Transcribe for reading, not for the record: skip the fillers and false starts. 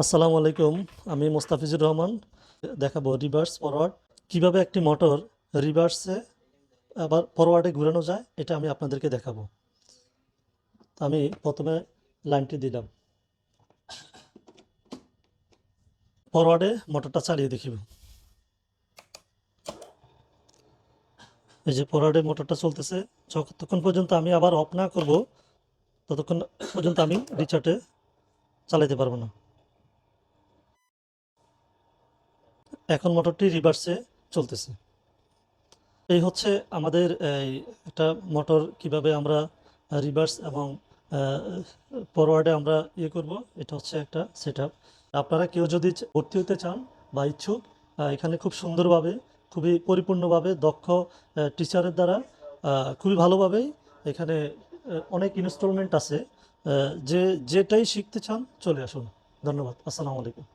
আসসালামু আলাইকুম। আমি মোস্তাফিজুর রহমান। দেখাবো রিভার্স ফরওয়ার্ড কিভাবে একটি মোটর রিভার্সে আবার ফরওয়ার্ডে ঘুরানো যায়, এটা আমি আপনাদেরকে দেখাবো। তো আমি প্রথমে লাইনটি দিলাম, ফরওয়ার্ডে মোটরটা চালিয়ে দেখিব। এই যে ফরওয়ার্ডে মোটরটা চলতেছে, যতক্ষণ পর্যন্ত আমি আবার অফ না করব ততক্ষণ পর্যন্ত আমি রিচার্টে চালাতে পারবো না। এখন মোটরটি রিভার্সে চলতেছে। এই হচ্ছে আমাদের এই একটা মোটর কিভাবে আমরা রিভার্স এবং ফরওয়ার্ডে আমরা করব। এটা হচ্ছে একটা সেটআপ। আপনারা কেউ যদি ভর্তি হতে চান বা ইচ্ছুক, এখানে খুব সুন্দরভাবে, খুবই পরিপূর্ণভাবে দক্ষ টিচারের দ্বারা খুবই ভালোভাবেই এখানে অনেক ইনস্টলমেন্ট আছে। যে যেটাই শিখতে চান চলে আসুন। ধন্যবাদ। আসসালামু আলাইকুম।